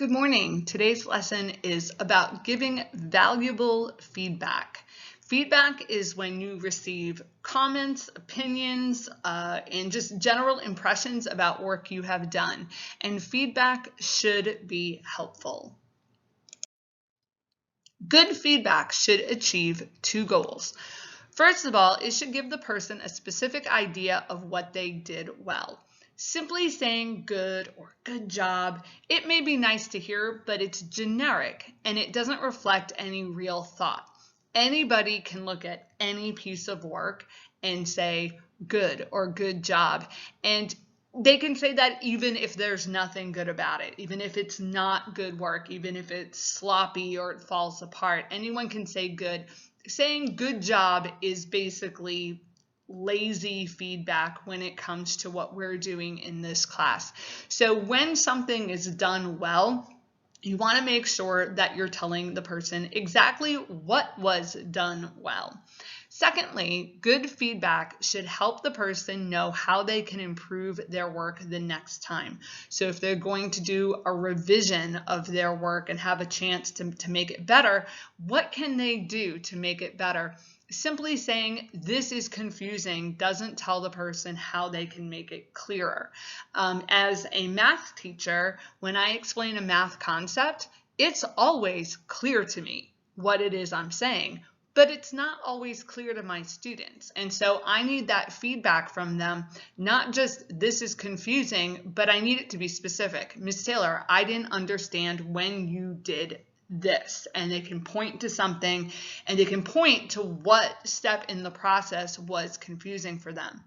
Good morning. Today's lesson is about giving valuable feedback. Feedback is when you receive comments, opinions, and just general impressions about work you have done. And feedback should be helpful. Good feedback should achieve two goals. First of all, it should give the person a specific idea of what they did well. Simply saying good or good job, it may be nice to hear, but it's generic and it doesn't reflect any real thought. Anybody can look at any piece of work and say good or good job. And they can say that even if there's nothing good about it, even if it's not good work, even if it's sloppy or it falls apart, anyone can say good. Saying good job is basically lazy feedback when it comes to what we're doing in this class. So when something is done well, you want to make sure that you're telling the person exactly what was done well. Secondly, good feedback should help the person know how they can improve their work the next time. So if they're going to do a revision of their work and have a chance to make it better, what can they do to make it better? Simply saying this is confusing doesn't tell the person how they can make it clearer. As a math teacher, when I explain a math concept, it's always clear to me what it is I'm saying, but it's not always clear to my students. And so I need that feedback from them, not just this is confusing, but I need it to be specific. Ms. Taylor, I didn't understand when you did this. And they can point to something and they can point to what step in the process was confusing for them.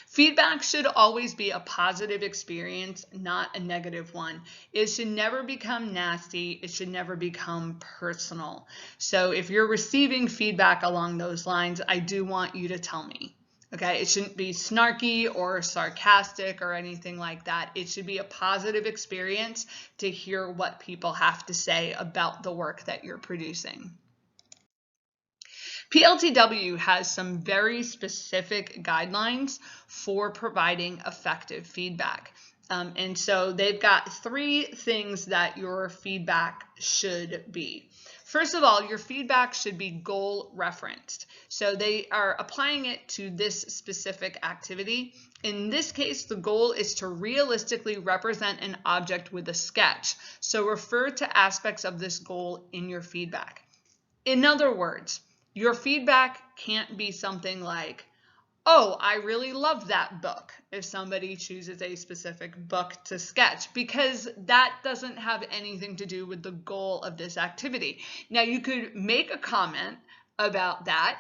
Feedback should always be a positive experience, not a negative one. It should never become nasty. It should never become personal. So if you're receiving feedback along those lines, I do want you to tell me. Okay, it shouldn't be snarky or sarcastic or anything like that. It should be a positive experience to hear what people have to say about the work that you're producing. PLTW has some very specific guidelines for providing effective feedback. And so they've got 3 things that your feedback should be. First of all, your feedback should be goal referenced. So they are applying it to this specific activity. In this case, the goal is to realistically represent an object with a sketch. So refer to aspects of this goal in your feedback. In other words, your feedback can't be something like, oh, I really love that book, if somebody chooses a specific book to sketch, because that doesn't have anything to do with the goal of this activity. Now, you could make a comment about that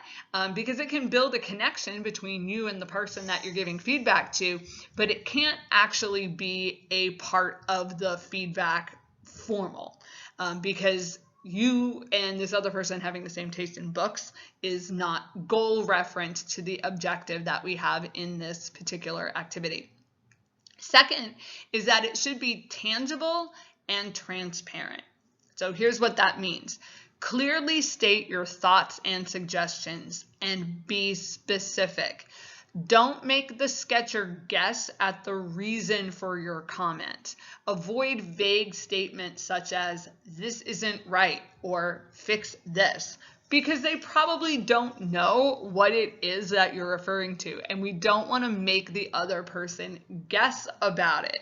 because it can build a connection between you and the person that you're giving feedback to, but it can't actually be a part of the feedback formal because you and this other person having the same taste in books is not goal reference to the objective that we have in this particular activity. Second is that it should be tangible and transparent. So here's what that means. Clearly state your thoughts and suggestions and be specific. Don't make the sketcher guess at the reason for your comment. Avoid vague statements such as, this isn't right, or fix this, because they probably don't know what it is that you're referring to, and we don't want to make the other person guess about it.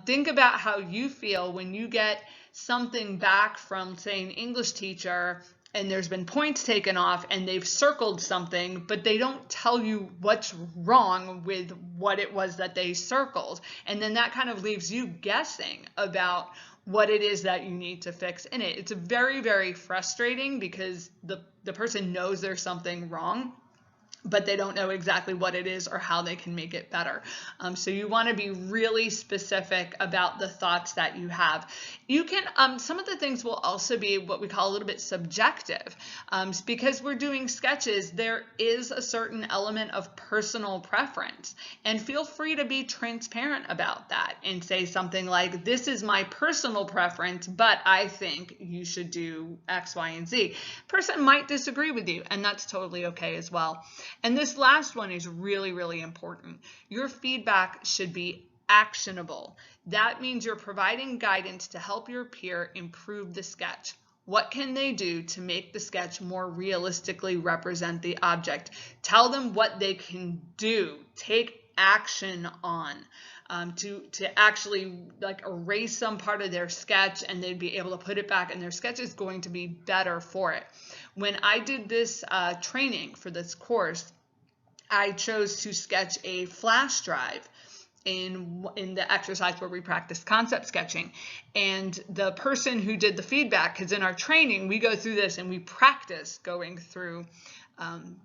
Think about how you feel when you get something back from, say, an English teacher and there's been points taken off and they've circled something, but they don't tell you what's wrong with what it was that they circled. And then that kind of leaves you guessing about what it is that you need to fix in it. It's very, very frustrating because the person knows there's something wrong, but they don't know exactly what it is or how they can make it better. So you want to be really specific about the thoughts that you have. You can, some of the things will also be what we call a little bit subjective. Because we're doing sketches, there is a certain element of personal preference. And feel free to be transparent about that and say something like, this is my personal preference, but I think you should do X, Y, and Z. Person might disagree with you, and that's totally okay as well. And this last one is really, really important. Your feedback should be actionable. That means you're providing guidance to help your peer improve the sketch. What can they do to make the sketch more realistically represent the object? Tell them what they can do. Take action on to actually like erase some part of their sketch, and they'd be able to put it back, and their sketch is going to be better for it. When I did this training for this course, I chose to sketch a flash drive in the exercise where we practiced concept sketching. And the person who did the feedback, because in our training, we go through this and we practice going through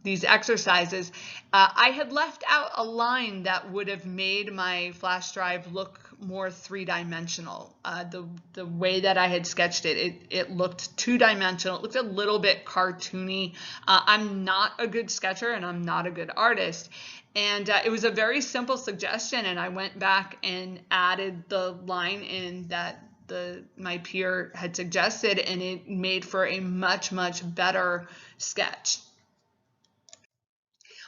these exercises. I had left out a line that would have made my flash drive look more three-dimensional. The way that I had sketched it looked two-dimensional. It looked a little bit cartoony. I'm not a good sketcher and I'm not a good artist. And it was a very simple suggestion, and I went back and added the line in that my peer had suggested, and it made for a much, much better sketch.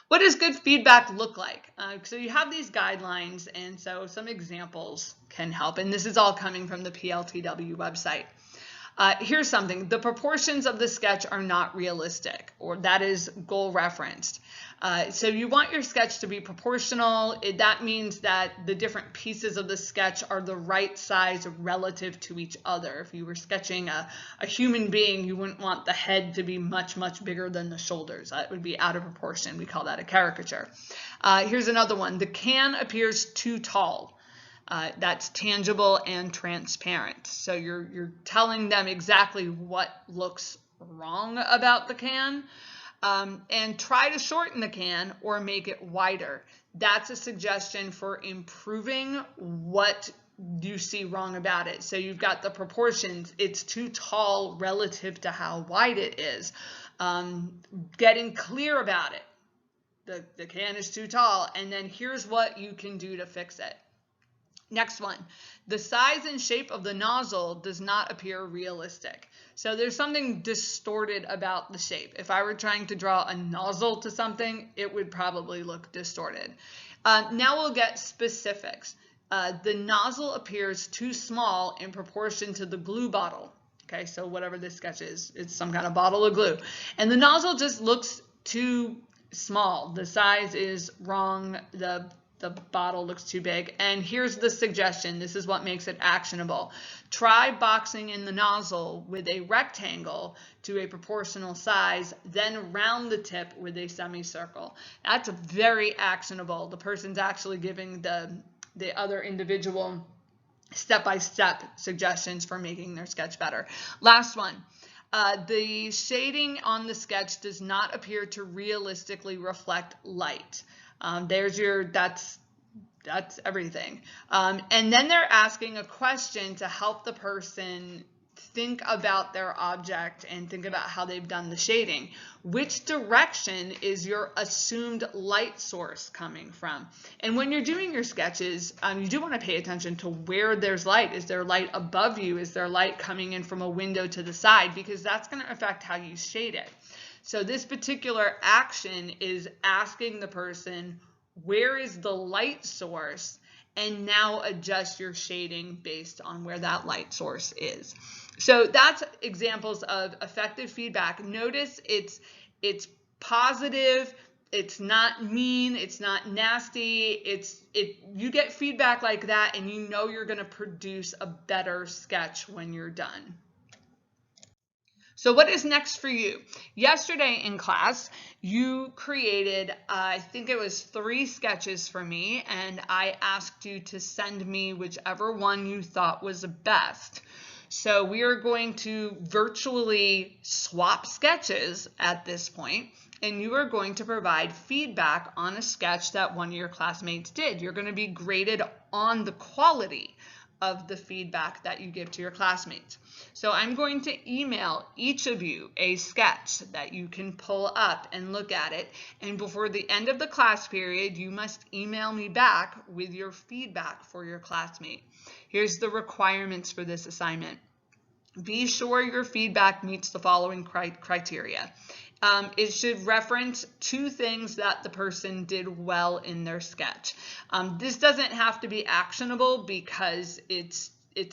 What does good feedback look like? So you have these guidelines, and so some examples can help. And this is all coming from the PLTW website. Here's something. The proportions of the sketch are not realistic, or that is goal referenced. So you want your sketch to be proportional. That means that the different pieces of the sketch are the right size relative to each other. If you were sketching a human being, you wouldn't want the head to be much, much bigger than the shoulders. That would be out of proportion. We call that a caricature. Here's another one. The can appears too tall. That's tangible and transparent. So you're telling them exactly what looks wrong about the can. And try to shorten the can or make it wider. That's a suggestion for improving what you see wrong about it. So you've got the proportions. It's too tall relative to how wide it is. Getting clear about it. The can is too tall, and then here's what you can do to fix it. Next one, the size and shape of the nozzle does not appear realistic. So there's something distorted about the shape. If I were trying to draw a nozzle to something, it would probably look distorted. Now we'll get specifics. The nozzle appears too small in proportion to the glue bottle. Okay, so whatever this sketch is, it's some kind of bottle of glue. And the nozzle just looks too small. The size is wrong. The bottle looks too big. And here's the suggestion. This is what makes it actionable. Try boxing in the nozzle with a rectangle to a proportional size, then round the tip with a semicircle. That's very actionable. The person's actually giving the other individual step-by-step suggestions for making their sketch better. Last one. The shading on the sketch does not appear to realistically reflect light. That's everything. And then they're asking a question to help the person think about their object and think about how they've done the shading. Which direction is your assumed light source coming from? And when you're doing your sketches, you do want to pay attention to where there's light. Is there light above you? Is there light coming in from a window to the side? Because that's going to affect how you shade it. So this particular action is asking the person, where is the light source? And now adjust your shading based on where that light source is. So that's examples of effective feedback. Notice it's positive, it's not mean, it's not nasty. You get feedback like that, and you know you're going to produce a better sketch when you're done. So what is next for you? Yesterday in class, you created, I think it was 3 sketches for me, and I asked you to send me whichever one you thought was the best. So we are going to virtually swap sketches at this point, and you are going to provide feedback on a sketch that one of your classmates did. You're going to be graded on the quality of the feedback that you give to your classmates. So I'm going to email each of you a sketch that you can pull up and look at it. And before the end of the class period, you must email me back with your feedback for your classmate. Here's the requirements for this assignment. Be sure your feedback meets the following criteria. it should reference 2 things that the person did well in their sketch. This doesn't have to be actionable because it's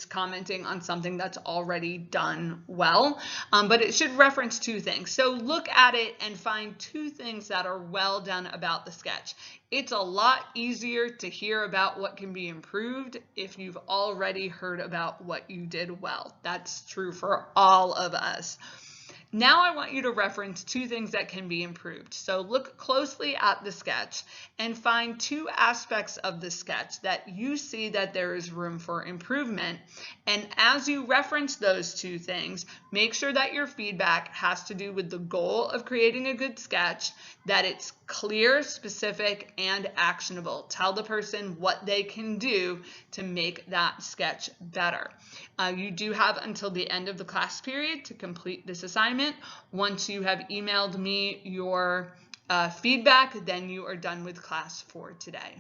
commenting on something that's already done well, but it should reference 2 things. So look at it and find 2 things that are well done about the sketch. It's a lot easier to hear about what can be improved if you've already heard about what you did well. That's true for all of us. Now I want you to reference 2 things that can be improved. So look closely at the sketch and find 2 aspects of the sketch that you see that there is room for improvement. And as you reference those 2 things, make sure that your feedback has to do with the goal of creating a good sketch, that it's clear, specific, and actionable. Tell the person what they can do to make that sketch better. You do have until the end of the class period to complete this assignment. Once you have emailed me your feedback, then you are done with class for today.